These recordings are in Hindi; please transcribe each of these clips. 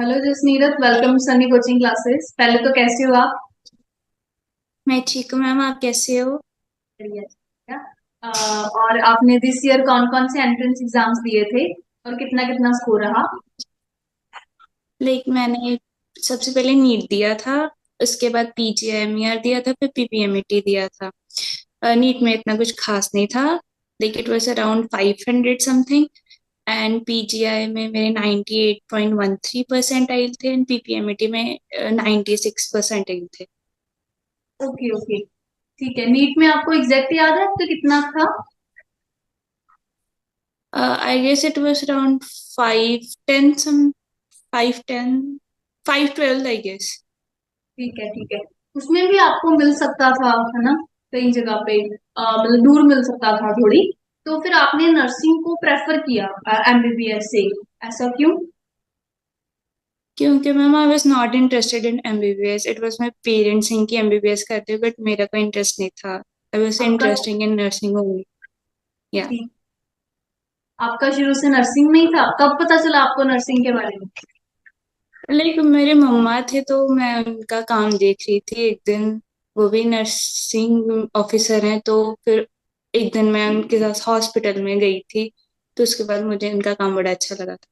Hello Jasneerat, welcome Sunny coaching classes. पहले तो कैसे हो आप? मैं ठीक हूँ मैम। आप कैसे हो? बढ़िया। क्या? और आपने दिस ईयर कौन कौन से एंट्रेंस एग्जाम्स दिए थे और कितना कितना स्कोर रहा? मैंने सबसे पहले नीट दिया था। उसके बाद पीजीआईएमईआर दिया था, फिर पीपीएमईटी दिया था। नीट में इतना कुछ खास नहीं था। It was around 500 something. And PGI में मेरे 98.13% आए थे, एंड पीपीएमईटी में 96% आए थे। Okay okay. ठीक है, नीट में आपको एग्जैक्ट याद है आपका कितना था? I guess it was around 510 some, 510, 512 I guess. ठीक है ठीक है। उसमें भी आपको मिल सकता था, है ना? कई जगह पे मतलब दूर मिल सकता था थोड़ी। तो फिर आपने नर्सिंग को प्रेफर किया एमबीबीएस से? ऐसा क्यों? क्योंकि ma'am I was not interested in MBBS. It was my parents think कि एमबीबीएस करते, बट मेरा कोई इंटरेस्ट नहीं था। आई वॉज आपका इंटरेस्टिंग इन नर्सिंग ओनली। या आपका शुरू से नर्सिंग में ही था? कब पता चला आपको नर्सिंग के बारे में? मेरे मम्मा थे तो मैं उनका काम देख रही थी एक दिन। वो भी नर्सिंग ऑफिसर हैं, तो फिर एक दिन मैं उनके साथ हॉस्पिटल में गई थी। तो उसके बाद मुझे उनका काम बड़ा अच्छा लगा था।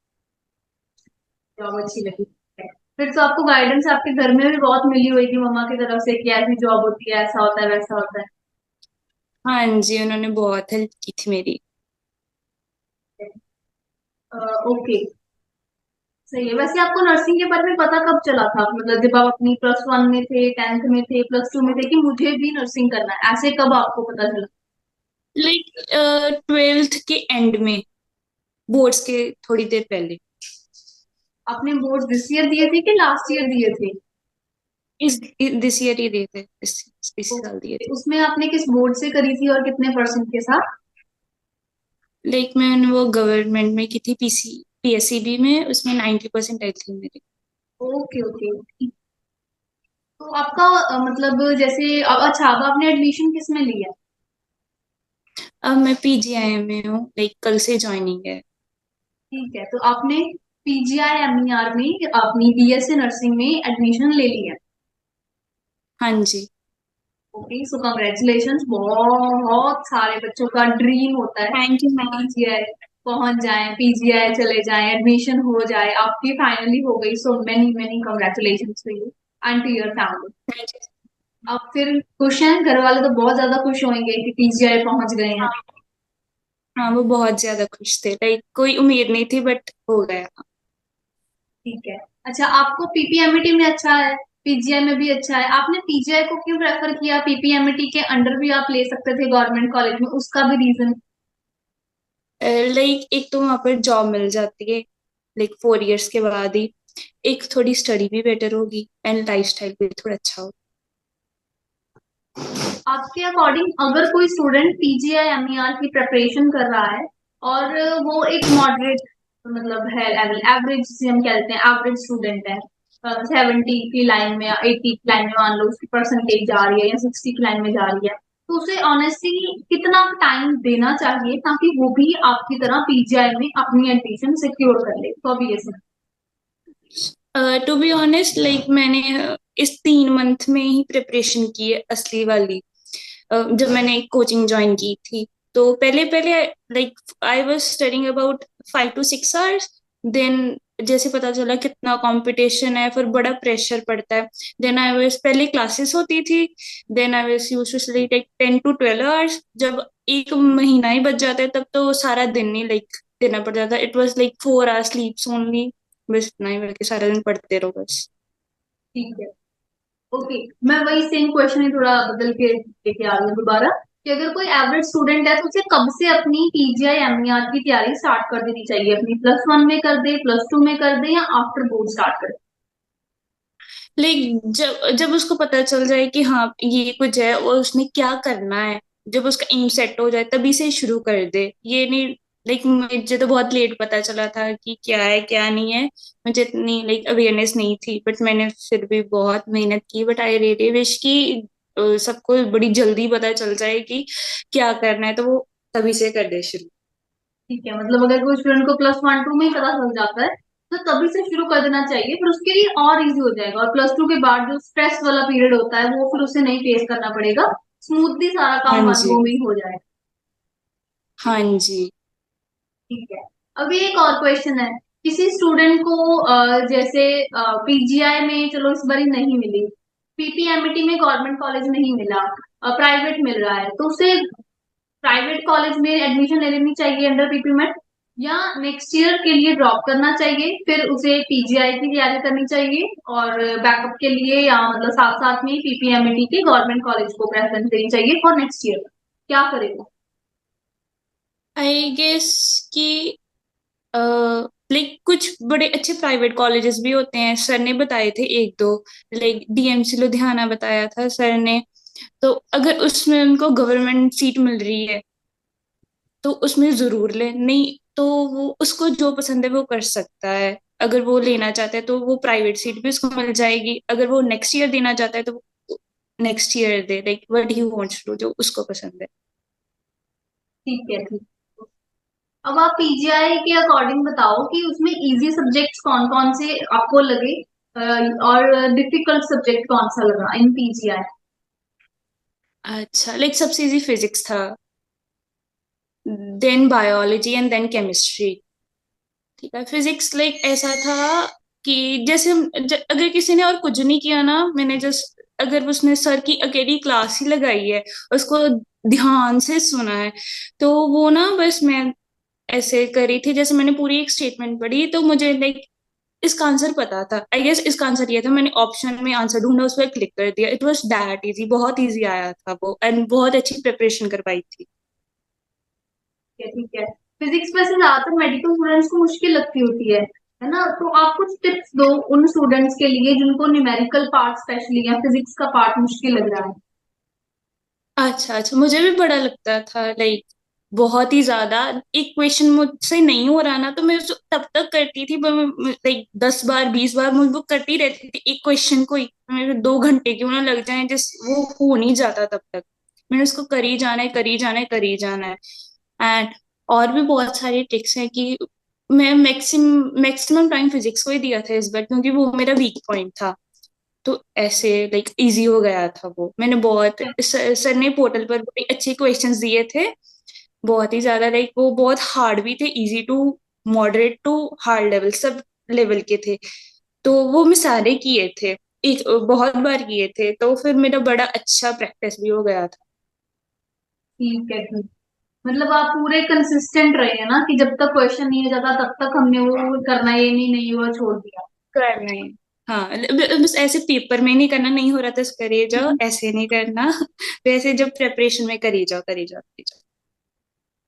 जॉब अच्छी लगी है। फिर तो आपको गाइडेंस आपके घर में भी बहुत मिली होगी मम्मा की तरफ से कि ऐसी जॉब होती है, ऐसा होता है, वैसा होता हाँ जी, उन्होंने बहुत हेल्प की थी मेरी। है। ओके। सही है। वैसे आपको नर्सिंग के बारे में पता कब चला था? मतलब जब आप अपनी प्लस वन में थे, टेंथ में थे, प्लस टू में थे, कि मुझे भी नर्सिंग करना है, ऐसे कब आपको पता चला? 12th के एंड में, बोर्ड्स के थोड़ी देर पहले। आपने बोर्ड दिस ईयर दिए थे कि लास्ट ईयर दिए थे? इस दिस ईयर ही दिए थे, इस साल दिए थे। उसमें आपने किस बोर्ड से करी थी और कितने परसेंट के साथ? मैंने वो गवर्नमेंट में की थी, पीएससीबी में। उसमें 90% आई थी मेरी। Okay okay. तो आपका मतलब जैसे अच्छा, अब आपने एडमिशन किस में लिया? अब मैं पीजीआईएम में हूँ, कल से ज्वाइनिंग है। ठीक है, तो आपने पीजीआईएमईआर में अपनी बीएससी नर्सिंग में एडमिशन ले लिया? हाँ जी। ओके, सो कंग्रेचुलेशंस। बहुत सारे बच्चों का ड्रीम होता है थैंक यू कि मैम। पीजीआई पहुंच जाए, पीजीआई चले जाए, एडमिशन हो जाए। आपकी फाइनली हो गई, so many many congratulations to you and to your family. Thank you. अब फिर खुश हैं? घर वाले तो बहुत ज्यादा खुश होंगे कि पीजीआई पहुंच गए हैं। हाँ। हाँ, वो बहुत ज्यादा खुश थे। कोई उम्मीद नहीं थी, बट हो गया। ठीक है। अच्छा, आपको पीपीएमईटी में अच्छा है, पीजीआई में भी अच्छा है, आपने पीजीआई को क्यों प्रेफर किया? पीपीएमईटी के अंडर भी आप ले सकते थे गवर्नमेंट कॉलेज में, उसका भी रीजन? एक तो वहां पर जॉब मिल जाती है 4 इयर्स के बाद ही। एक थोड़ी स्टडी भी बेटर होगी, एंड लाइफस्टाइल भी थोड़ा अच्छा होगा। आपके अकॉर्डिंग अगर कोई स्टूडेंट पीजीआई एमईआर की प्रिपरेशन कर रहा है और वो एक मॉडरेट मतलब है लेवल, एवरेज जिसे हम कहते हैं, एवरेज स्टूडेंट है, 70 की लाइन में या 80 की लाइन में मान लो उसकी परसेंटेज जा रही है, या 60 की लाइन में जा रही है, तो उसे ऑनेस्टली कितना टाइम देना चाहिए ताकि वो भी आपकी तरह पीजीआई में अपनी एडमिशन सिक्योर कर ले? तो अभी ये टू बी ऑनेस्ट, मैंने इस 3 मंथ में ही प्रिपरेशन की है असली वाली। जब मैंने कोचिंग ज्वाइन की थी, तो पहले पहले I was studying about 5 to 6 hours. Then जैसे पता चला कितना कंपटीशन है, फिर बड़ा प्रेशर पड़ता है। देन आई वाज, पहले क्लासेस होती थी। Then I was used to study 10 to 12 hours. जब एक महीना ही बच जाता है, तब तो सारा दिन ही देना पड़ जाता है। It was 4 hours स्लीप्स only. बस इतना ही, बल्कि सारा दिन पढ़ते रहो बस। ठीक है। ओके। मैं वही सेम क्वेश्चन ही थोड़ा बदल के लेके आ रही हूँ दोबारा, कि अगर कोई एवरेज स्टूडेंट है तो उसे कब से अपनी पीजीआई एमईआर की तैयारी स्टार्ट कर देनी चाहिए? अपनी प्लस वन में कर दे, प्लस टू में कर दे, या आफ्टर बोर्ड स्टार्ट कर जब जब उसको पता चल जाए कि हाँ ये कुछ है और उसने क्या करना है, जब उसका एम सेट हो जाए तभी से शुरू कर दे। ये नहीं, मुझे तो बहुत लेट पता चला था कि क्या है क्या नहीं है। मुझे इतनी अवेयरनेस नहीं थी, बट मैंने फिर भी बहुत मेहनत की। बट आई रियली विश कि सबको बड़ी जल्दी पता चल जाए कि क्या करना है, तो वो तभी से कर दे शुरू। ठीक है, मतलब अगर कोई स्टूडेंट को प्लस वन टू में ही पता चल जाता है तो तभी से शुरू कर देना चाहिए, फिर उसके लिए और इजी हो जाएगा, और प्लस टू के बाद जो स्ट्रेस वाला पीरियड होता है वो फिर उसे नहीं फेस करना पड़ेगा, स्मूथली सारा हाँ काम वन जी। गो में ही हो जाएगा। हाँ जी। ठीक है। अभी एक और क्वेश्चन है, किसी स्टूडेंट को जैसे पीजीआई में चलो इस बार नहीं मिली, पीपीएमटी में गवर्नमेंट कॉलेज नहीं मिला, प्राइवेट मिल रहा है, तो उसे प्राइवेट कॉलेज में एडमिशन ले लेनी चाहिए अंडर पीपीमेट, या नेक्स्ट ईयर के लिए ड्रॉप करना चाहिए, फिर उसे पीजीआई की तैयारी करनी चाहिए और बैकअप के लिए, या मतलब साथ साथ में पीपीएमटी के गवर्नमेंट कॉलेज को प्रेफरेंस देनी चाहिए फॉर नेक्स्ट ईयर, क्या करेगा? आई गेस कि लाइक कुछ बड़े अच्छे प्राइवेट कॉलेजेस भी होते हैं, सर ने बताए थे एक दो। लाइक डीएमसी लुधियाना बताया था सर ने। तो अगर उसमें उनको गवर्नमेंट सीट मिल रही है तो उसमें जरूर ले, नहीं तो वो उसको जो पसंद है वो कर सकता है। अगर वो लेना चाहता है तो वो प्राइवेट सीट भी उसको मिल जाएगी, अगर वो नेक्स्ट ईयर देना चाहता है तो वो नेक्स्ट ईयर दे, like what he wants to, जो उसको पसंद है। ठीक है, ठीक। अब आप पीजीआई के अकॉर्डिंग बताओ कि उसमें इजी सब्जेक्ट्स कौन कौन से आपको लगे, और डिफिकल्ट सब्जेक्ट कौन सा लगा इन पीजीआई? अच्छा, लाइक सबसे इजी फिजिक्स था, then biology and then chemistry. ठीक है, फिजिक्स लाइक ऐसा था कि जैसे अगर किसी ने और कुछ नहीं किया ना, मैंने जस्ट अगर उसने सर की अकेली क्लास ही लगाई है, उसको ध्यान से सुना है, तो वो ना बस मैं ऐसे करी थी, जैसे मैंने पूरी एक स्टेटमेंट पढ़ी तो मुझे लाइक इसका आंसर पता था, आई गेस इसका आंसर ये था, मैंने ऑप्शन में आंसर ढूंढा, उस पर क्लिक कर दिया, इट वाज दैट इजी, बहुत इजी आया था वो, एंड बहुत अच्छी प्रिपरेशन करवाई थी। ठीक है, ठीक है। फिजिक्स में से ज्यादातर मेडिकल स्टूडेंट्स को मुश्किल लगती होती है ना? तो आप कुछ टिप्स दो उन स्टूडेंट्स के लिए जिनको न्यूमेरिकल पार्ट स्पेशली या फिजिक्स का पार्ट मुश्किल लग रहा है। अच्छा अच्छा, मुझे भी बड़ा लगता था, लाइक बहुत ही ज्यादा। एक क्वेश्चन मुझसे नहीं हो रहा ना तो मैं उसको तब तक करती थी, लाइक 10 बार 20 बार मुझे वो करती रहती थी एक क्वेश्चन को ही, मेरे 2 घंटे क्यों ना लग जाए, जिस वो हो नहीं जाता तब तक मैंने उसको करी जाना है, करी जाना है, करी जाना है। एंड और भी बहुत सारी ट्रिक्स हैं कि मैं मैक्सिमम टाइम फिजिक्स को ही दिया था इस बार, क्योंकि वो मेरा वीक पॉइंट था। तो ऐसे लाइक इजी हो गया था वो, मैंने बहुत सर ने पोर्टल पर बड़े अच्छे क्वेश्चंस दिए थे, बहुत ही ज्यादा, लाइक वो बहुत हार्ड भी थे, easy to moderate to hard level, सब लेवल के थे। तो वो मैं सारे किए थे, एक बहुत बार किए थे, तो फिर मेरा बड़ा अच्छा प्रैक्टिस भी हो गया था। ठीक है, ठीक। मतलब आप पूरे कंसिस्टेंट रहे हैं ना, कि जब तक क्वेश्चन नहीं हो जाता तब तक हमने वो करना, ये नहीं हुआ छोड़ दिया। करना है। हाँ, बस ऐसे पेपर में नहीं करना, नहीं हो रहा था करिए जाओ, ऐसे नहीं करना वैसे जब प्रेपरेशन में करी जाओ, करी जाओ, करी जाओ।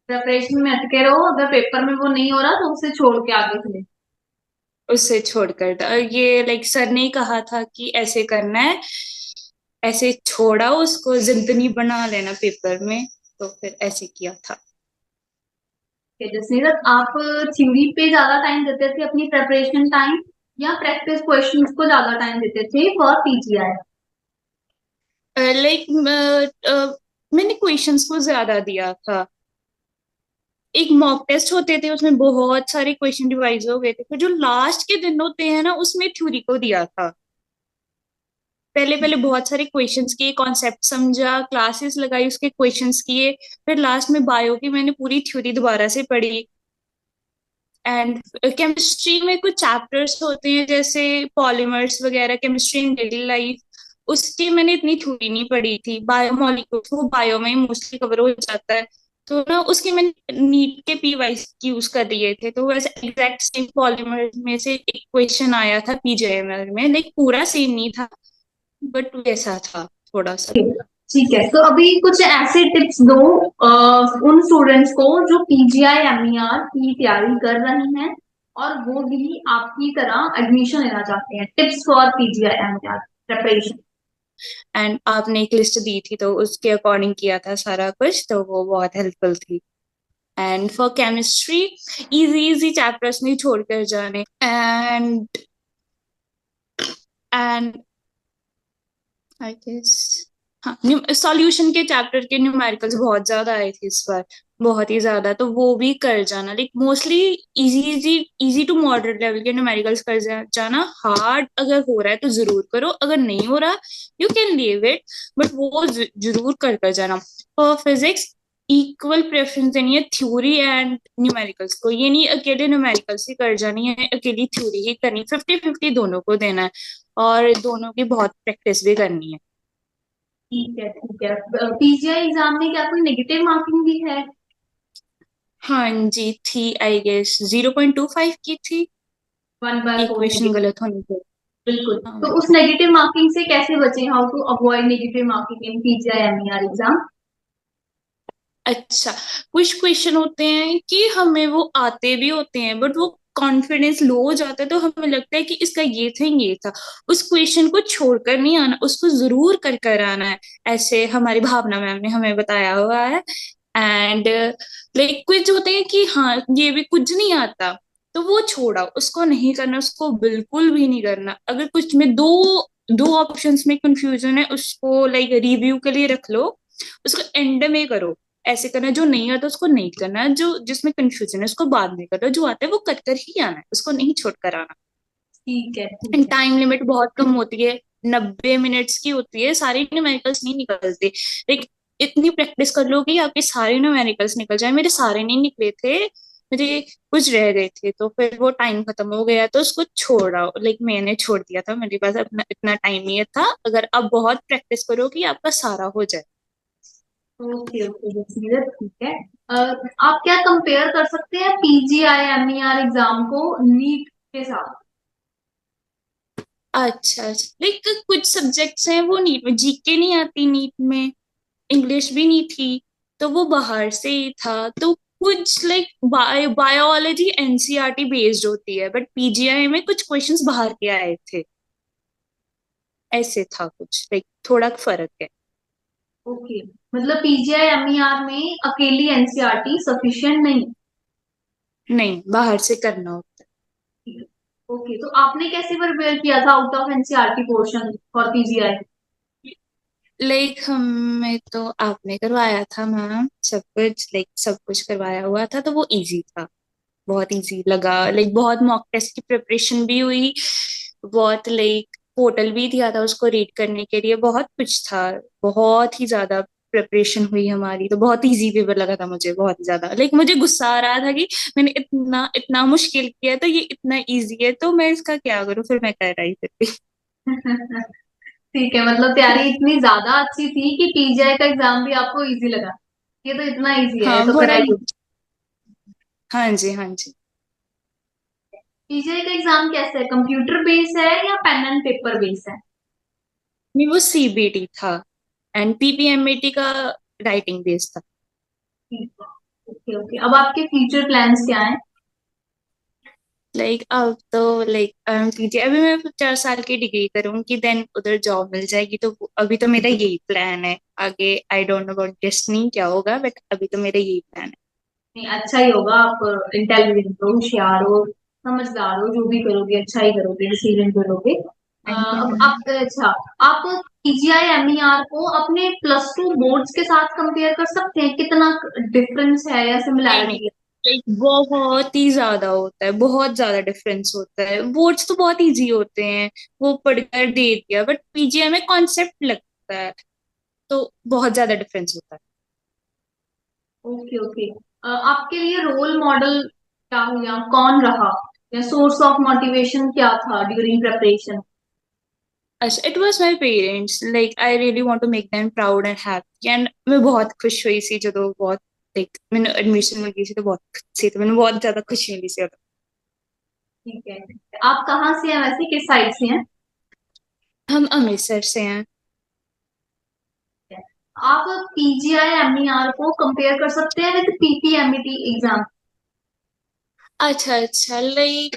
प्रिपरेशन में अटके रहो, अगर पेपर में वो नहीं हो रहा तो उसे छोड़ के आगे चले। उससे छोड़कर ये लाइक सर ने ही कहा था कि ऐसे करना है, ऐसे छोड़ा उसको, जिंदनी बना लेना पेपर में, तो फिर ऐसे किया था। जसनीरत, आप थ्योरी पे ज्यादा टाइम देते थे अपनी प्रेपरेशन टाइम, या प्रैक्टिस क्वेश्चंस को ज्यादा टाइम देते थे फॉर पीजीआई? लाइक मैंने क्वेश्चंस को ज्यादा दिया था, एक मॉक टेस्ट होते थे उसमें बहुत सारे क्वेश्चन डिवाइस हो गए थे, फिर जो लास्ट के दिन होते हैं ना उसमें थ्योरी को दिया था। पहले पहले बहुत सारे क्वेश्चंस किए, कॉन्सेप्ट समझा, क्लासेस लगाई, उसके क्वेश्चंस किए, फिर लास्ट में बायो की मैंने पूरी थ्योरी दोबारा से पढ़ी। एंड केमिस्ट्री में कुछ चैप्टर्स होते हैं जैसे पॉलीमर्स वगैरह, केमिस्ट्री इन डेली लाइफ, उसकी मैंने इतनी थ्योरी नहीं पढ़ी थी, बायोमोलिक्यूल्स वो बायो में मोस्टली कवर हो जाता है, तो ना उसके मैंने नीट के पीवाइस यूज कर दिए थे, तो वैसे एग्जैक्ट सेम पॉलीमर में से एक क्वेश्चन आया था पीजेएमएल में, लाइक पूरा सेम नहीं था बट वैसा था थोड़ा सा। ठीक है, तो अभी कुछ ऐसे टिप्स दो उन स्टूडेंट्स को जो पीजीआई एमईआर की तैयारी कर रहे हैं और वो भी आपकी तरह एडमिशन लेना चाहते हैं, tips for PGI MER preparation. And आपने एक लिस्ट दी थी तो उसके अकॉर्डिंग किया था सारा कुछ, तो वो बहुत हेल्पफुल थी। And for chemistry, easy easy chapters नहीं छोड़कर जाने, एंड आई गेस हाँ, सॉल्यूशन के चैप्टर के न्यूमेरिकल्स बहुत ज्यादा आए थे इस बार, बहुत ही ज्यादा, तो वो भी कर जाना, like mostly easy easy easy to moderate level के न्यूमेरिकल्स कर जाना। हार्ड अगर हो रहा है तो जरूर करो, अगर नहीं हो रहा you can leave it, but वो जरूर कर कर जाना। और फिजिक्स इक्वल प्रेफरेंस देनी है थ्योरी एंड न्यूमेरिकल्स को, ये नहीं अकेले न्यूमेरिकल्स ही कर जानी है, अकेली थ्योरी ही करनी, 50-50 दोनों को देना है, और दोनों की बहुत प्रैक्टिस भी करनी है। ठीक है ठीक है। पीजीआई एग्जाम में क्या कोई नेगेटिव मार्किंग भी है? हाँ जी थी, आई गेस 0.25 की थी, one by four equation negative. गलत होने पे। बिल्कुल। हाँ। तो उस नेगेटिव मार्किंग से कैसे बचे? How to avoid negative marking in PGI MER exam? अच्छा, कुछ क्वेश्चन होते हैं कि हमें वो आते भी होते हैं, बट वो कॉन्फिडेंस लो हो जाता है, तो हमें लगता है कि इसका ये था ये था, उस क्वेश्चन को छोड़कर नहीं आना, उसको जरूर कर कर आना है। ऐसे हमारी भावना मैम ने हमें बताया हुआ है। एंड लाइक कुछ होते हैं कि हाँ ये भी कुछ नहीं आता, तो वो छोड़ा, उसको नहीं करना, उसको बिल्कुल भी नहीं करना। अगर कुछ में दो दो ऑप्शंस में कंफ्यूजन है, उसको लाइक रिव्यू के लिए रख लो, उसको एंड में करो। ऐसे करना, जो नहीं आता उसको नहीं करना, जो जिसमें कंफ्यूजन है उसको बाद में करो, जो आता है वो कर कर ही आना है, उसको नहीं छोड़ कर आना। ठीक है ठीक एंड है। टाइम लिमिट बहुत कम होती है, 90 मिनट्स की होती है, सारे न्यूमेरिकल्स नहीं निकलते। लाइक इतनी प्रैक्टिस कर लो कि आपके सारे न्यूमेरिकल्स निकल जाए। मेरे सारे नहीं निकले थे, मेरे कुछ रह गए थे, तो फिर वो टाइम खत्म हो गया तो उसको छोड़ा, लाइक मैंने छोड़ दिया था, मेरे पास अपना इतना टाइम नहीं था। अगर आप बहुत प्रैक्टिस करो कि आपका सारा हो जाए। ओके ओके जसमीत, ठीक है। आप क्या कंपेयर कर सकते हैं पीजीआई एमईआर एग्जाम को नीट के साथ? अच्छा, लाइक कुछ सब्जेक्ट्स हैं वो नीट में, जीके नहीं आती नीट में, इंग्लिश भी नहीं थी, तो वो बाहर से ही था। तो कुछ लाइक बायोलॉजी एनसीईआरटी बेस्ड होती है, बट पीजीआई में कुछ क्वेश्चंस बाहर के आए थे, ऐसे था कुछ, लाइक थोड़ा फर्क है। ओके। मतलब पीजीआई एमईआर में अकेली एनसीईआरटी सफिशिएंट नहीं? नहीं, बाहर से करना होता ओके, तो आपने कैसे प्रिपेयर किया था out of NCERT portion for PGI? है। लाइक हमें तो आपने करवाया था मैम सब कुछ, लाइक सब कुछ करवाया हुआ था, तो वो इजी था, बहुत इजी लगा। लाइक बहुत मॉक टेस्ट की प्रिपरेशन भी हुई, बहुत लाइक पोर्टल भी दिया था उसको रीड करने के लिए, बहुत कुछ था, बहुत ही ज्यादा प्रिपरेशन हुई हमारी, तो बहुत इजी पेपर लगा था मुझे, बहुत ही ज्यादा। लाइक मुझे गुस्सा आ रहा था कि मैंने इतना इतना मुश्किल किया तो ये इतना इजी है, तो मैं इसका क्या करूं, फिर मैं कर रही फिर ठीक है, मतलब तैयारी इतनी ज्यादा अच्छी थी कि पीजीआई का एग्जाम भी आपको इजी लगा। ये तो इतना इजी है, हाँ तो बड़ा कराइए। हाँ जी हाँ जी। पीजीआई का एग्जाम कैसा है? कंप्यूटर बेस्ड है या पेन एंड पेपर बेस्ड है? नहीं, वो सीबीटी था, एंड पीपीएमएटी का राइटिंग बेस्ड था। ठीक है। ओके ओके, अब आपके फ्यूचर प्लान्स क्या हैं? लाइक अब तो लाइक पीजी, अभी मैं 4 साल की डिग्री करूंगी, देन उधर जॉब मिल जाएगी, तो अभी तो मेरा यही प्लान है। आगे I don't know about destiny क्या होगा, बट अभी तो मेरा यही प्लान है। नहीं, अच्छा ही होगा। आप इंटेलिजेंट हो, होशियार हो, समझदार हो, जो भी करोगे अच्छा ही करोगे, डिसीजन जो लोगे। थैंक यू अब मैम। आप अच्छा, आप पीजीआई एमईआर को अपने प्लस टू बोर्ड्स के साथ कंपेयर कर सकते हैं? कितना डिफरेंस है या नहीं नहीं, सिमिलैरिटी है? लाइक बहुत ही ज्यादा होता है, बहुत ज्यादा डिफरेंस होता है। बोर्ड्स तो बहुत इजी होते हैं, वो पढ़कर दे दिया, बट पीजीआई में कॉन्सेप्ट लगता है, तो बहुत ज्यादा डिफरेंस होता है। Okay okay. आपके लिए रोल मॉडल क्या हुआ, कौन रहा, या सोर्स ऑफ मोटिवेशन क्या था ड्यूरिंग प्रिपरेशन? अच्छा, it was my parents, like I really want to make them proud and happy, and मैं बहुत खुश हुई सी जो, बहुत लाइक मैंने एडमिशन मिल गई थी तो बहुत खुशी थी, मैंने बहुत ज्यादा खुशी मिली सी। ठीक है। आप कहाँ से हैं वैसे, किस साइड से हैं? हम अमृतसर से हैं। आप पीजीआई एमईआर को कंपेयर कर सकते हैं विद पीपीएमईटी एग्जाम? अच्छा अच्छा, लाइक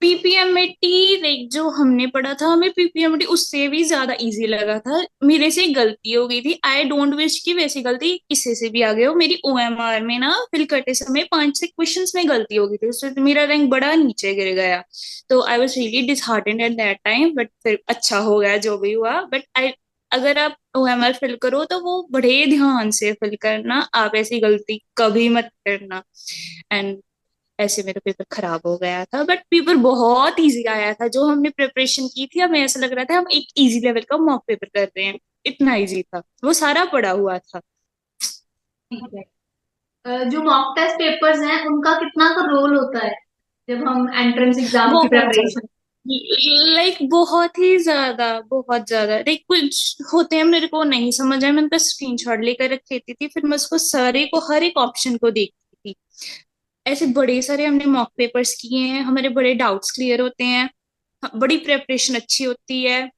पीपीएमटी, लाइक जो हमने पढ़ा था, हमें पीपीएमटी उससे भी ज्यादा इजी लगा था। मेरे से गलती हो गई थी, आई डोंट विश कि वैसी गलती किसी से भी आ गई हो। मेरी ओएमआर में ना फिल करते समय 5-6 क्वेश्चंस में गलती हो गई थी, उससे मेरा रैंक बड़ा नीचे गिर गया, तो I was really disheartened at that time, but फिर अच्छा हो गया जो भी हुआ। बट आई अगर आप ओएमआर फिल करो तो वो बड़े ध्यान से फिल करना, आप ऐसी गलती कभी मत करना। एंड ऐसे मेरा पेपर खराब हो गया था, बट पेपर बहुत इजी आया था। जो हमने प्रिपरेशन की थी, हमें ऐसा लग रहा था हम एक इजी लेवल का मॉक पेपर कर रहे हैं, इतना इजी था वो, सारा पड़ा हुआ था। ठीक है। जो मॉक टेस्ट पेपर्स हैं उनका कितना का रोल होता है जब हम एंट्रेंस एग्जाम की बहुत ज्यादा, प्रेपरेशन? लाइक बहुत ही ज्यादा, बहुत ज्यादा। लाइक कुछ होते हैं मेरे को नहीं समझ आया, मैं उनका स्क्रीनशॉट लेकर रख लेती थी, फिर मैं उसको सारे को हर एक ऑप्शन को देखती थी। ऐसे बड़े सारे हमने मॉक पेपर्स किए हैं, हमारे बड़े डाउट्स क्लियर होते हैं, बड़ी प्रेपरेशन अच्छी होती है,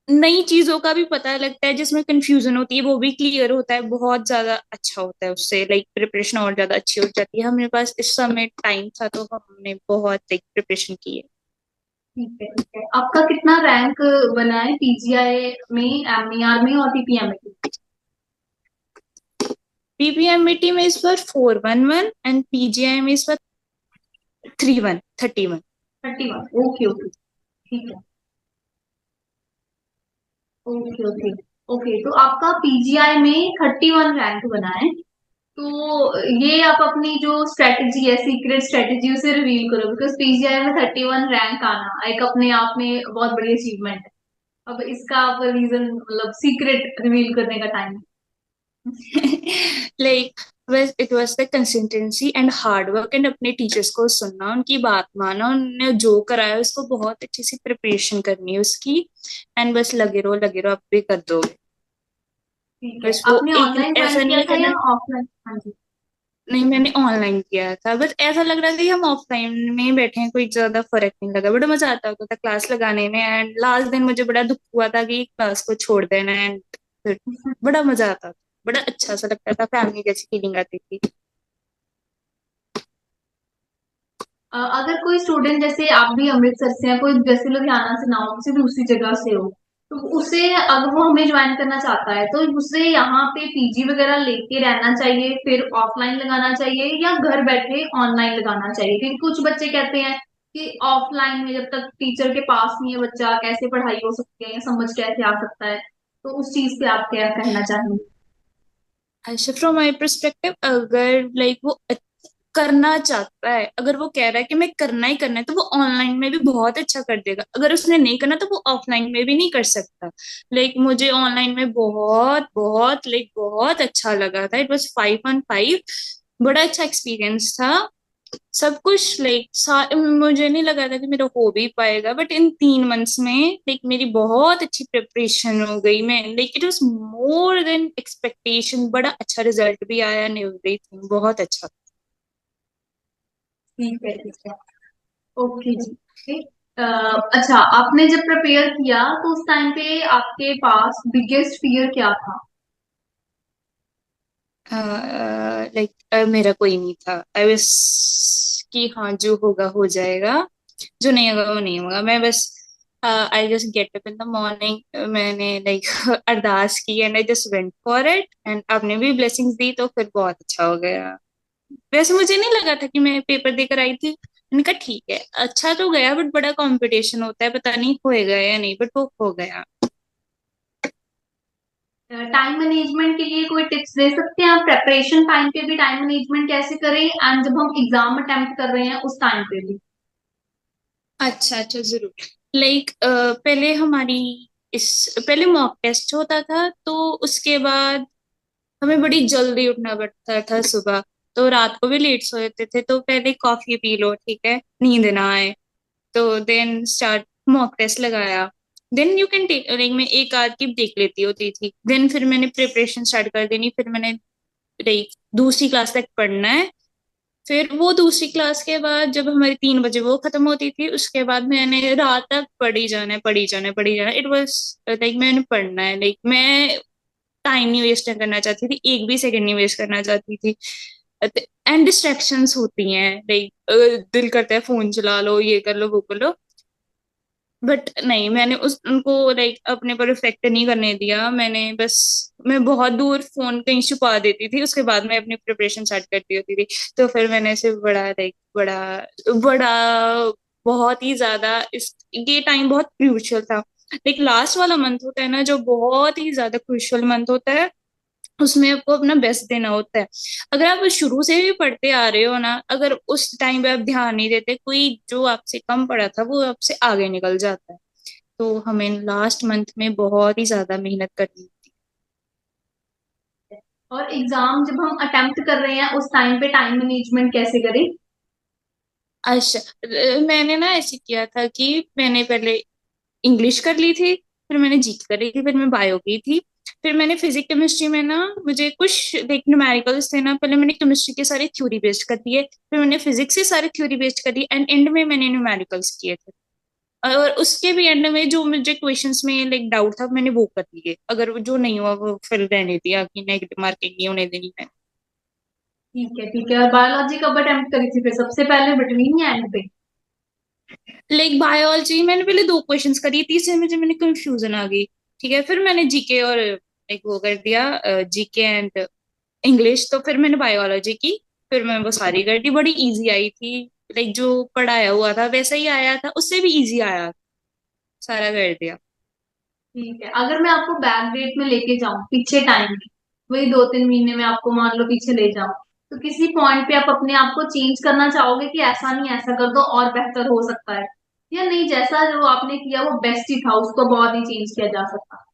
नई चीजों का भी पता लगता है, जिसमें कंफ्यूजन होती है वो भी क्लियर होता है, बहुत ज्यादा अच्छा होता है उससे। लाइक प्रिपरेशन और ज्यादा अच्छी हो जाती है। हमारे पास इस समय टाइम था तो हमने बहुत लाइक प्रिपरेशन की है। ठीक है, ठीक है। आपका कितना रैंक बना है पीजीआई में, एमईआर में और पीपीएमएटी? पीपीएमईटी में इस बार 411 एंड पीजीआई में इस बार 31। 31। Okay, okay. ठीक है। Okay, okay. ओके, तो आपका पीजीआई में 31 रैंक बना है। तो ये आप अपनी जो स्ट्रेटेजी है, सीक्रेट स्ट्रेटेजी, उसे रिवील करो, बिकॉज पीजीआई में 31 रैंक आना एक अपने आप में बहुत बड़ी अचीवमेंट है। अब इसका आप रीजन, मतलब सीक्रेट रिवील करने का टाइम है। लाइक बस it was the consistency and hard work, and अपने टीचर्स को सुनना, उनकी बात मानना, उन्होंने जो कराया उसको बहुत अच्छे से प्रिपरेशन करनी है उसकी, एंड बस लगे रहो, आप भी कर दोगे। ठीक है। बस वो आपने एक ऑनलाइन ज्वाइन ऐसा नहीं किया है था या करना। ऑफलाइन? हाँ जी। नहीं, मैंने ऑनलाइन किया था, बस ऐसा लग रहा था कि हम ऑफलाइन में ही बैठे हैं, कोई ज्यादा फर्क नहीं लगा, बड़ा मजा आता होता था क्लास लगाने में। एंड लास्ट दिन मुझे बड़ा दुख हुआ था कि क्लास को छोड़ देना, एंड फिर बड़ा मजा आता था, बड़ा अच्छा सा लगता था, फैमिली जैसी फीलिंग आती थी। अगर कोई स्टूडेंट, जैसे आप भी अमृतसर से हैं, कोई जैसे लुधियाना से ना हो, किसी दूसरी जगह से हो, तो उसे, अगर वो हमें ज्वाइन करना चाहता है, तो उसे यहाँ पे पीजी वगैरह लेके रहना चाहिए, फिर ऑफलाइन लगाना चाहिए, या घर बैठे ऑनलाइन लगाना चाहिए? क्योंकि कुछ बच्चे कहते हैं कि ऑफलाइन में जब तक टीचर के पास नहीं है बच्चा, कैसे पढ़ाई हो सकती है, या समझ कैसे आ सकता है? तो उस चीज पे आप क्या कहना चाहेंगे? अच्छा, फ्रॉम माई परस्पेक्टिव, अगर लाइक वो करना चाहता है, अगर वो कह रहा है कि मैं करना ही करना है, तो वो ऑनलाइन में भी बहुत अच्छा कर देगा। अगर उसने नहीं करना तो वो ऑफलाइन में भी नहीं कर सकता। लाइक मुझे ऑनलाइन में बहुत बहुत लाइक बहुत अच्छा लगा था, इट वॉज 5 on 5, बड़ा अच्छा एक्सपीरियंस था। सब कुछ लाइक मुझे नहीं लगा था कि मेरा हो भी पाएगा, बट इन 3 मंथ्स में लाइक मेरी बहुत अच्छी प्रिपरेशन हो गई। मैं like it was more than expectation, बड़ा अच्छा रिजल्ट भी आया एंड एवरीथिंग बहुत अच्छा। ठीक है, ठीक है। ओके जी। ठीक। अच्छा, आपने जब प्रिपेयर किया तो उस टाइम पे आपके पास बिगेस्ट फियर क्या था? लाइक मेरा कोई नहीं था, आई वाज कि हाँ जो होगा हो जाएगा, जो नहीं होगा वो नहीं होगा। मैं बस I just get up in the morning, मैंने लाइक अरदास की and I just went for it, and आपने भी ब्लेसिंग्स दी तो फिर बहुत अच्छा हो गया। वैसे मुझे नहीं लगा था कि मैं पेपर देकर आई थी, मैंने कहा ठीक है अच्छा तो गया, बट बड़ा कंपटीशन होता है, पता नहीं होएगा या नहीं, बट वो हो गया। टाइम मैनेजमेंट के लिए कोई टिप्स दे सकते हैं आप? प्रेपरेशन टाइम पे भी टाइम मैनेजमेंट कैसे करें, एंड जब हम एग्जाम अटेम्प्ट कर रहे हैं उस टाइम पे भी? अच्छा अच्छा, जरूर। लाइक पहले हमारी इस पहले मॉक टेस्ट होता था, तो उसके बाद हमें बड़ी जल्दी उठना पड़ता था सुबह, तो रात को भी लेट सोते थे, तो पहले कॉफी पी लो, ठीक है, नींद ना आए, तो देन स्टार्ट मॉक टेस्ट लगाया। Then you can take, like मैं एक आध की देख लेती होती थी, देन फिर मैंने प्रिपरेशन स्टार्ट कर देनी, फिर मैंने लाइक दूसरी क्लास तक पढ़ना है। फिर वो दूसरी क्लास के बाद जब हमारी 3 बजे वो खत्म होती थी, उसके बाद मैंने रात तक पढ़ी जाना है, पढ़ी जाना है, पढ़ी जाना है। इट वाज लाइक मैंने पढ़ना है, लाइक मैं टाइम नहीं वेस्ट करना चाहती थी, एक भी सेकंड नहीं वेस्ट करना चाहती थी। एंड डिस्ट्रैक्शंस होती हैं, लाइक दिल करता है फोन चला लो, ये कर लो, वो कर लो, बट नहीं, मैंने उस उनको लाइक अपने पर इफेक्ट नहीं करने दिया। मैं बहुत दूर फोन कहीं छुपा देती थी, उसके बाद मैं अपनी प्रिपरेशन स्टार्ट करती होती थी। तो फिर मैंने ऐसे बड़ा लाइक बड़ा बड़ा बहुत ही ज्यादा इस ये टाइम बहुत क्रूशियल था। लाइक लास्ट वाला मंथ होता है ना, जो बहुत ही ज्यादा क्रुशियल मंथ होता है, उसमें आपको अपना बेस्ट देना होता है। अगर आप शुरू से भी पढ़ते आ रहे हो ना, अगर उस टाइम पे आप ध्यान नहीं देते, कोई जो आपसे कम पढ़ा था वो आपसे आगे निकल जाता है। तो हमें लास्ट मंथ में बहुत ही ज्यादा मेहनत करनी होती और एग्जाम जब हम अटेम्प्ट कर रहे हैं उस टाइम पे टाइम मैनेजमेंट कैसे करें? है। अच्छा, मैंने ना ऐसे किया था कि मैंने पहले इंग्लिश कर ली थी, फिर मैंने जीके कर ली थी, फिर मैं बायो की थी, फिर मैंने फिजिक्स केमिस्ट्री में ना, मुझे कुछ देख न्यूमेरिकल्स थे ना, पहले मैंने केमिस्ट्री के सारे थ्योरी बेस्ड कर दिए, फिर मैंने फिजिक्स से सारे थ्योरी बेस्ड कर दिए, एंड एंड में मैंने न्यूमेरिकल्स किए थे। और उसके भी एंड में जो मुझे क्वेश्चंस में लाइक डाउट था, मैंने वो कर लिए, अगर वो जो नहीं हुआ वो फिर रहने दिया कि नेगेटिव मार्किंग नहीं होने देनी है। ठीक है, ठीक है। और बायोलॉजी कब अटेम्प्ट करी थी फिर, सबसे पहले, बिटवीन या एंड पे? लाइक बायोलॉजी मैंने पहले दो क्वेश्चंस करी, तीसरे में जब मैंने कंफ्यूजन आ गई, ठीक है, फिर मैंने जीके और एक वो कर दिया, जीके एंड इंग्लिश, तो फिर मैंने बायोलॉजी की, फिर मैं वो सारी कर दी, बड़ी इजी आई थी। लाइक जो पढ़ाया हुआ था वैसा ही आया था, उससे भी इजी आया, सारा कर दिया। ठीक है। अगर मैं आपको बैक डेट में लेके जाऊं, पीछे टाइम में, वही 2-3 महीने में आपको मान लो पीछे ले जाऊं, तो किसी पॉइंट पे आप अपने आप को चेंज करना चाहोगे कि ऐसा नहीं ऐसा कर दो और बेहतर हो सकता है, या नहीं जैसा जो आपने किया वो बेस्ट ही था, उसको बहुत ही चेंज किया जा सकता?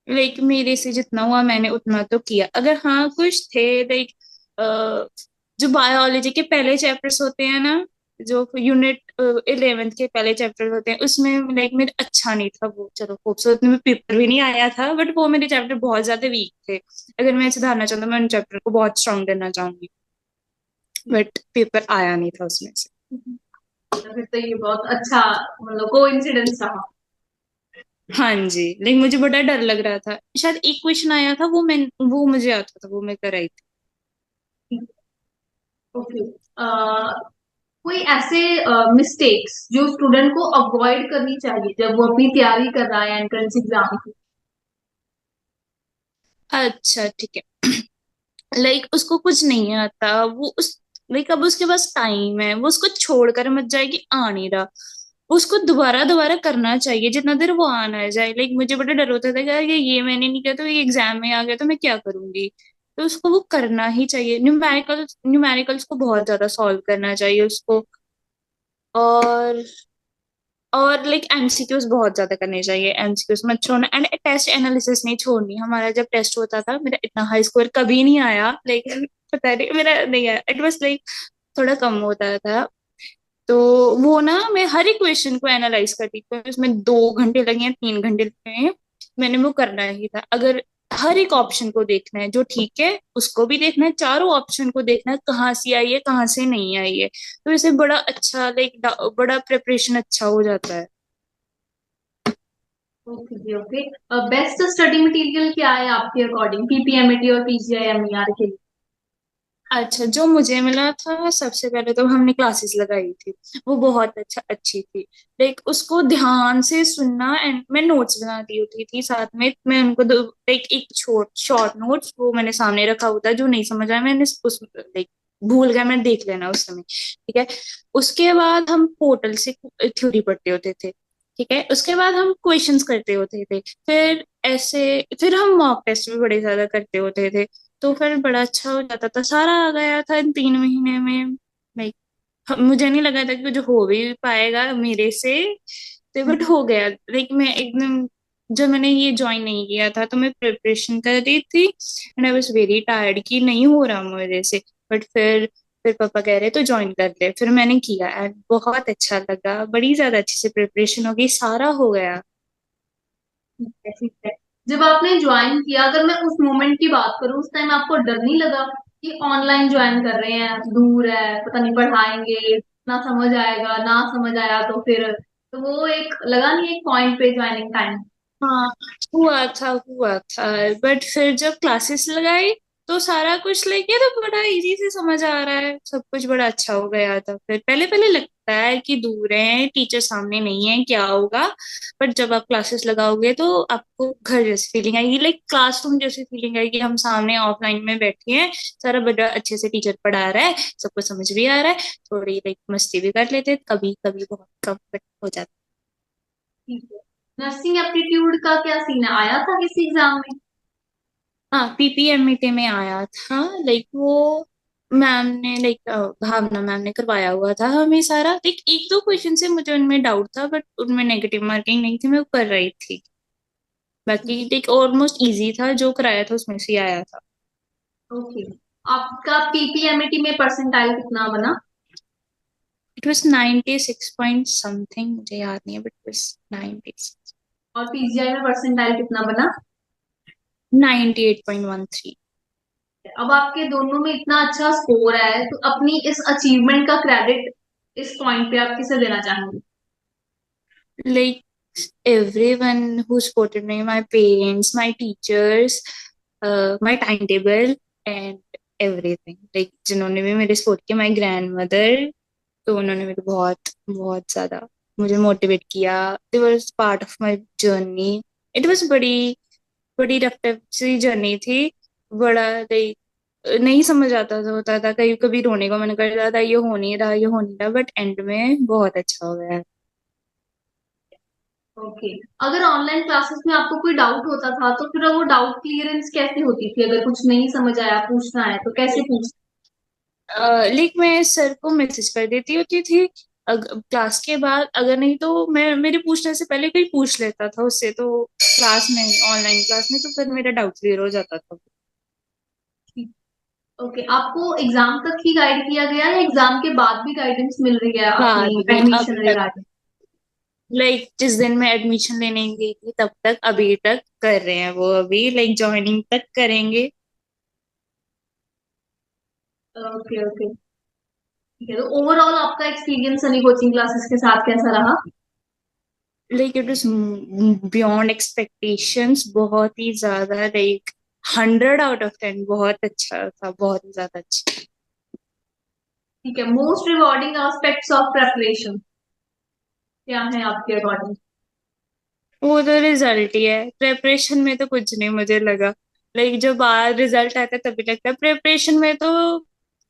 लाइक मेरे से जितना हुआ मैंने उतना तो किया, अगर हाँ कुछ थे लाइक जो बायोलॉजी के पहले चैप्टर्स होते हैं ना, जो यूनिट 11th के पहले चैप्टर होते हैं, उसमें लाइक मेरे अच्छा नहीं था वो, चलो खूबसूरत में पेपर भी नहीं आया था, बट वो मेरे चैप्टर बहुत ज्यादा वीक थे। अगर मैं सुधारना चाहूँ तो मैं उन चैप्टर को बहुत स्ट्रांग करना चाहूंगी, बट पेपर आया नहीं था उसमें से। फिर तो ये बहुत अच्छा, मतलब को इंसिडेंस रहा। हाँ जी, लेकिन मुझे बड़ा डर लग रहा था, शायद एक क्वेश्चन आया था, वो मुझे आता था, वो मैं कराई थी। ओके। कोई ऐसे मिस्टेक्स जो स्टूडेंट को अवॉइड करनी चाहिए जब वो अपनी तैयारी कर रहा है एंट्रेंस एग्जाम की? अच्छा ठीक है। लाइक उसको कुछ नहीं आता, वो उस लाइक अब उसके पास टाइम है, वो उसको छोड़कर मत जाए कि आ नहीं रहा, उसको दोबारा दोबारा करना चाहिए जितना देर वो आ ना जाए। लाइक मुझे बड़ा डर होता था कि यार ये मैंने नहीं किया तो ये एग्जाम में आ गया तो मैं क्या करूंगी, तो उसको वो करना ही चाहिए, न्यूमेरिकल्स न्यूमेरिकल्स को बहुत ज्यादा सॉल्व करना चाहिए उसको। और लाइक एमसीक्यूज बहुत ज्यादा करने चाहिए, एमसीक्यूज मत छोड़ना, एंड टेस्ट एनालिसिस नहीं छोड़नी। हमारा जब टेस्ट होता था, मेरा इतना हाई स्कोर कभी नहीं आया, लेकिन पता नहीं मेरा नहीं आया, इट वाज लाइक थोड़ा कम होता था। तो वो ना मैं हर एक क्वेश्चन को एनालाइज करती थी, उसमें 2 घंटे लगे हैं, 3 घंटे लगे हैं, मैंने वो करना ही था। अगर हर एक ऑप्शन को देखना है जो ठीक है, उसको भी देखना है, चारों ऑप्शन को देखना है कहाँ से आई है कहाँ से नहीं आई है, तो इसे बड़ा अच्छा लाइक बड़ा प्रिपरेशन अच्छा हो जाता है। ओके जी, ओके। बेस्ट स्टडी मटेरियल क्या है आपके अकॉर्डिंग, पीपीएमएटी और पीजीआईएमईआर के लिए? अच्छा, जो मुझे मिला था सबसे पहले तो हमने क्लासेस लगाई थी, वो बहुत अच्छी थी। लाइक उसको ध्यान से सुनना, एंड मैं नोट्स बनाती होती थी साथ में, मैं उनको लाइक एक शॉर्ट नोट्स वो मैंने सामने रखा होता है, जो नहीं समझ आया मैंने उस लाइक भूल गया, मैं देख लेना उस समय, ठीक है। उसके बाद हम पोर्टल से थ्योरी पढ़ते होते थे, ठीक है, उसके बाद हम क्वेश्चंस करते होते थे, फिर ऐसे फिर हम मॉक टेस्ट भी बड़े ज्यादा करते होते थे, तो फिर बड़ा अच्छा हो जाता था, सारा आ गया था इन 3 महीने में। लाइक मुझे नहीं लगा था कि कुछ हो भी पाएगा मेरे से, तो बट हो गया। लाइक मैं एकदम, जब मैंने ये ज्वाइन नहीं किया था तो मैं प्रिपरेशन कर रही थी, and I was very tired कि नहीं हो रहा मेरे से, बट फिर पापा कह रहे तो ज्वाइन कर ले, फिर मैंने किया एंड बहुत अच्छा लगा, बड़ी ज्यादा अच्छे से प्रिपरेशन हो गई, सारा हो गया। ठीक है, ठीक है। जब आपने ज्वाइन किया, अगर मैं उस मोमेंट की बात करूं, उस टाइम आपको डर नहीं लगा कि ऑनलाइन ज्वाइन कर रहे हैं, दूर है, पता नहीं पढ़ाएंगे ना, समझ आएगा ना, समझ आया तो फिर, तो वो एक लगा नहीं एक पॉइंट पे ज्वाइनिंग टाइम? हाँ, हुआ था, बट फिर जब क्लासेस लगाई तो सारा कुछ लेके तो बड़ा इजी से समझ आ रहा है, सब कुछ बड़ा अच्छा हो गया था। फिर पहले पहले लगता है कि दूर है, टीचर सामने नहीं है, क्या होगा, बट जब आप क्लासेस लगाओगे तो आपको घर जैसी फीलिंग आएगी, लाइक क्लासरूम जैसी फीलिंग आएगी, हम सामने ऑफलाइन में बैठे हैं, सारा बड़ा अच्छे से टीचर पढ़ा रहा है, सबको समझ भी आ रहा है, थोड़ी लाइक मस्ती भी कर लेते, कभी कभी बहुत कम, बट हो जाता ठीक है। नर्सिंग एप्टीट्यूड का क्या सीन है, आया था किसी एग्जाम में? हाँ, पीपीएमईटी में आया था। लाइक वो मैम ने, लाइक भावना मैम ने करवाया हुआ था हमें सारा। लाइक एक दो क्वेश्चन से मुझे उनमें डाउट था, बट उनमें नेगेटिव मार्किंग नहीं थी, मैं वो कर रही थी। बाकी लाइक ऑलमोस्ट इजी था, जो कराया था उसमें से ही आया था। ओके। आपका पीपीएमटी में परसेंटाइल कितना बना? इट वाज 96 पॉइंट समथिंग, मुझे याद नहीं है, बट इट वाज 96। और पीजीआई में परसेंटाइल कितना बना? 98.13। अब आपके दोनों में इतना अच्छा स्कोर है, तो अपनी इस अचीवमेंट का क्रेडिट इस पॉइंट पे आप किसे देना चाहेंगे? Like everyone who supported me, my parents, my teachers, my timetable and everything. Like जिन्होंने भी मेरे सपोर्ट किया, my grandmother, तो उन्होंने मेरे को बहुत बहुत ज्यादा मुझे मोटिवेट किया। They was part of my journey. It was बड़ी बड़ी रफ सी जर्नी थी। बड़ा लाइक नहीं समझ आता था, होता था कहीं कभी रोने का मन करता था, ये हो नहीं रहा, ये हो नहीं रहा, बट एंड में बहुत अच्छा हो गया। ओके। अगर ऑनलाइन क्लासेस में आपको कोई डाउट होता था तो फिर वो डाउट क्लियरेंस कैसे होती थी? अगर कुछ नहीं समझ आया, पूछना है तो कैसे पूछ? लाइक मैं सर को मैसेज कर देती होती थी क्लास के बाद। अगर नहीं तो मैं, मेरे पूछने से पहले कोई पूछ लेता था उससे, तो क्लास में, ऑनलाइन क्लास में, तो फिर मेरा डाउट क्लियर हो जाता था। ओके। आपको एग्जाम तक ही गाइड किया गया है, एग्जाम के बाद भी गाइडेंस मिल रही है बाद अपनी में एडमिशन अभी तक, रिगार्डिंग? लाइक जिस दिन मैं एडमिशन लेने गई थी तब तक, अभी तक कर रहे हैं वो, अभी लाइक ज्वाइनिंग तक करेंगे। Okay okay. ठीक है, तो ओवरऑल आपका एक्सपीरियंस सनी कोचिंग क्लासेस के साथ कैसा रहा? Like it was beyond expectations, बहुत ही ज्यादा, लाइक 100 आउट ऑफ 10, बहुत अच्छा था, बहुत ही ज्यादा अच्छा। ठीक है। Most rewarding aspects of preparation क्या है आपके अकॉर्डिंग? वो तो रिजल्ट ही है, प्रेपरेशन में तो कुछ नहीं मुझे लगा। लाइक जब बाद रिजल्ट आता है तभी लगता है, प्रेपरेशन में तो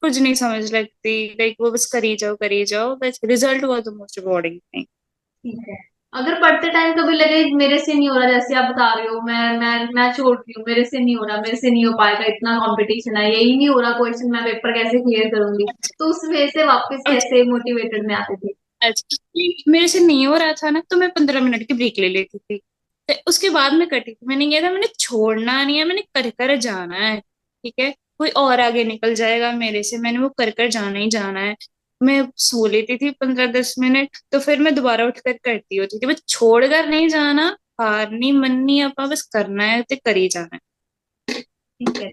कुछ नहीं समझ लगती। लाइक वो बस करी जाओ, बस रिजल्ट हुआ तो मोस्ट रिवॉर्डिंग थिंग। ठीक है। अगर पढ़ते टाइम कभी लगे मेरे से नहीं हो रहा, जैसे आप बता रहे हो, मैं छोड़ रही हूँ, मेरे से नहीं हो रहा, मेरे से नहीं हो पाएगा, इतना कंपटीशन है, यही नहीं हो रहा क्वेश्चन, मैं पेपर कैसे क्लियर करूंगी, तो उस वे से वापस अच्छा कैसे मोटिवेटेड में आते थे? अच्छा, मेरे से नहीं हो रहा था ना, तो मैं 15 मिनट की ब्रेक ले लेती थी, तो उसके बाद में कटी थी। मैंने ये था, मैंने छोड़ना नहीं है, मैंने कर कर जाना है। ठीक है, कोई और आगे निकल जाएगा मेरे से, मैंने वो कर कर जाना ही जाना है। मैं सो लेती थी 15-10 मिनट, तो फिर मैं दोबारा उठकर करती होती थी, बस छोड़ कर नहीं जाना। हार नहीं, मन नहीं, अपा बस करना है तो कर ही जाना ठीक है।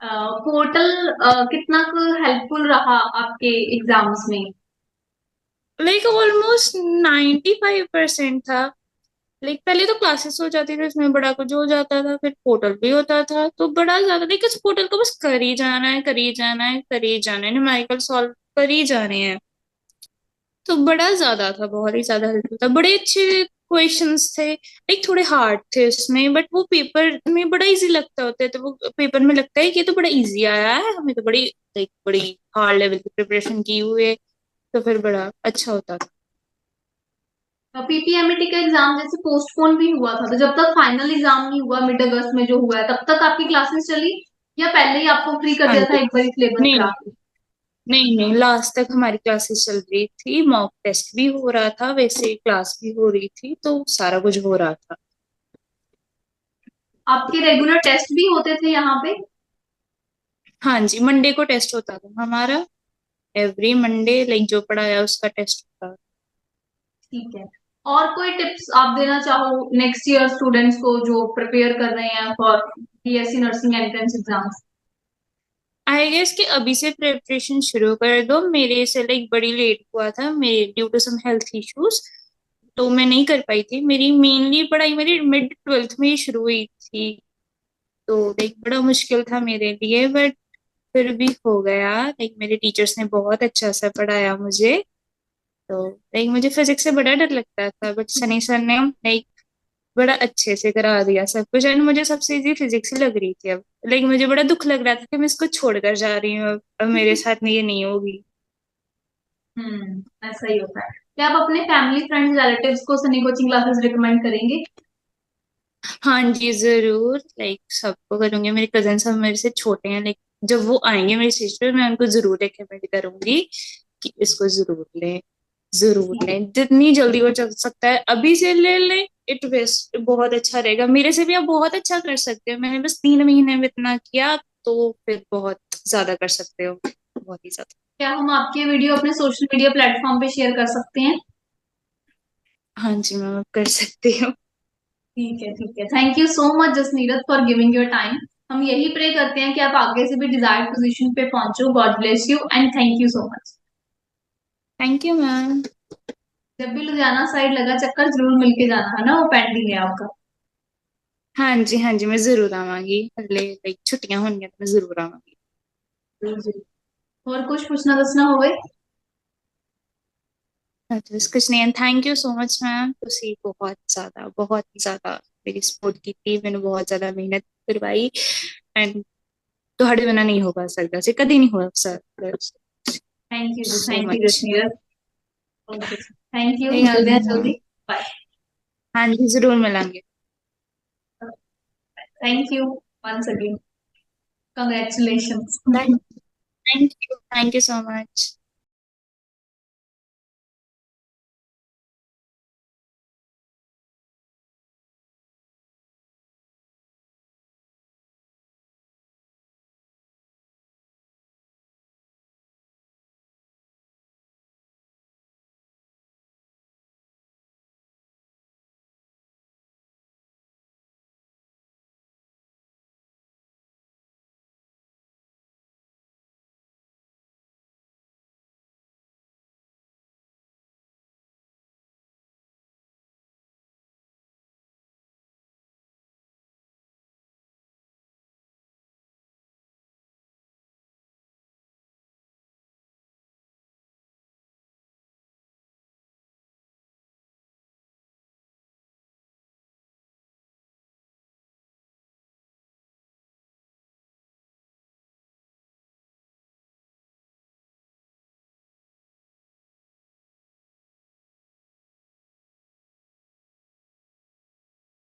पोर्टल कितना हेल्पफुल रहा आपके एग्जाम्स में? है। लाइक ऑलमोस्ट 95% था। लाइक पहले तो क्लासेस हो जाती थी, उसमें बड़ा कुछ हो जाता था, फिर पोर्टल भी होता था, तो बड़ा ज्यादा, लेकिन इस पोर्टल को बस कर ही जाना है, कर ही जाना है, कर ही जाना है, न्यूमेरिकल सॉल्व कर ही जाने हैं। तो बड़ा ज्यादा था, बहुत ही ज्यादा हेल्पफुल था, बड़े अच्छे क्वेश्चंस थे। लाइक थोड़े हार्ड थे उसमें, बट वो पेपर में बड़ा इजी लगता होता है, तो वो पेपर में लगता है कि ये तो बड़ा इजी आया है, हमें तो बड़ी, लाइक बड़ी हार्ड लेवल की प्रिपरेशन की हुई है, तो फिर बड़ा अच्छा होता था। पीपीएमटी का एग्जाम जैसे पोस्टपोन भी हुआ था, तो जब तक फाइनल एग्जाम नहीं हुआ मिड अगस्त में जो हुआ है, तब तक आपकी क्लासेस चली, या पहले ही आपको फ्री कर हाँ दिया था जी। एक बार सिलेबस नहीं करा नहीं के? नहीं नहीं, लास्ट तक हमारी क्लासेस चल रही थी, मॉक टेस्ट भी हो रहा था, वैसे क्लास भी हो रही थी, तो सारा कुछ हो रहा था। आपके रेगुलर टेस्ट भी होते थे यहाँ पे? हाँ जी, मंडे को टेस्ट होता था हमारा, एवरी मंडे, लाइक जो पढ़ाया उसका टेस्ट होता। ठीक है। और कोई टिप्स आप देना चाहो नेक्स्ट ईयर स्टूडेंट्स को जो प्रिपेयर कर रहे हैं for BSc nursing entrance exams? I guess कि अभी से प्रिपरेशन शुरू कर दो। मेरे से लाइक बड़ी लेट हुआ था, मेरे due to some health issues, तो मैं नहीं कर पाई थी। मेरी मेनली पढ़ाई मेरी मिड ट्वेल्थ में ही शुरू हुई थी, तो लाइक बड़ा मुश्किल था मेरे लिए, बट फिर भी हो गया। लाइक मेरे टीचर्स ने बहुत अच्छा सा पढ़ाया मुझे, तो लाइक मुझे फिजिक्स से बड़ा डर लगता था, बट सनी सर ने लाइक बड़ा अच्छे से करा दिया सब कुछ, एंड मुझे सबसे इजी फिजिक्स ही लग रही थी अब। लाइक मुझे बड़ा दुख लग रहा था कि मैं इसको छोड़कर जा रही हूँ, अब मेरे साथ में ये नहीं होगी। ऐसा ही होता है। क्या आप अपने फैमिली फ्रेंड्स रिलेटिव्स को सनी कोचिंग क्लासेस रिकमेंड करेंगे? हाँ जी जरूर, लाइक सबको करूंगी। मेरे कजन सब मेरे से छोटे हैं, लाइक जब वो आएंगे मेरी सिस्टर, मैं उनको जरूर रिकमेंड करूंगी कि इसको जरूर लें, जरूर लें। जितनी जल्दी हो चल सकता है अभी से ले लें। इट वेस्ट बहुत अच्छा रहेगा। मेरे से भी आप बहुत अच्छा कर सकते हो। मैंने बस 3 महीने में इतना किया, तो फिर बहुत ज्यादा कर सकते हो, बहुत ही ज्यादा। क्या हम आपके वीडियो अपने सोशल मीडिया प्लेटफॉर्म पे शेयर कर सकते हैं? हाँ जी मैम, आप कर सकते हो। ठीक है, ठीक है। Thank you so much Jasneerat for giving your time. हम यही प्रे करते हैं कि आप आगे से भी डिजायर्ड पोजीशन पे पहुंचो। God bless you and thank you so much. Thank you ma'am. जब भी लुधियाना साइड लगा चक्कर जरूर मिलके जाना, है ना, वो पेंडिंग है आपका। हाँ जी हाँ जी, मैं जरूर आवांगी। अगले लाइक छुट्टियां होंगी तो मैं जरूर आवांगी। जरूर जरूर। और कुछ पूछना दसना हो गए? बस कुछ नहीं। And thank you so much ma'am, तुसी बहुत ज्यादा मेरी सपोर्ट की थी। मैंने बहुत ज्यादा मेहनत करवाई, एंड ਤੁਹਾਡੇ बिना नहीं हो पा सकता से, कभी नहीं हो सकता। So thank you much. Jasneerat. Okay, thank you, thank मिलते हैं यू। जल्दी। बाय। हाँ जी जरूर मिलेंगे। Thank you once again. Congratulations. Thank you, thank you so much.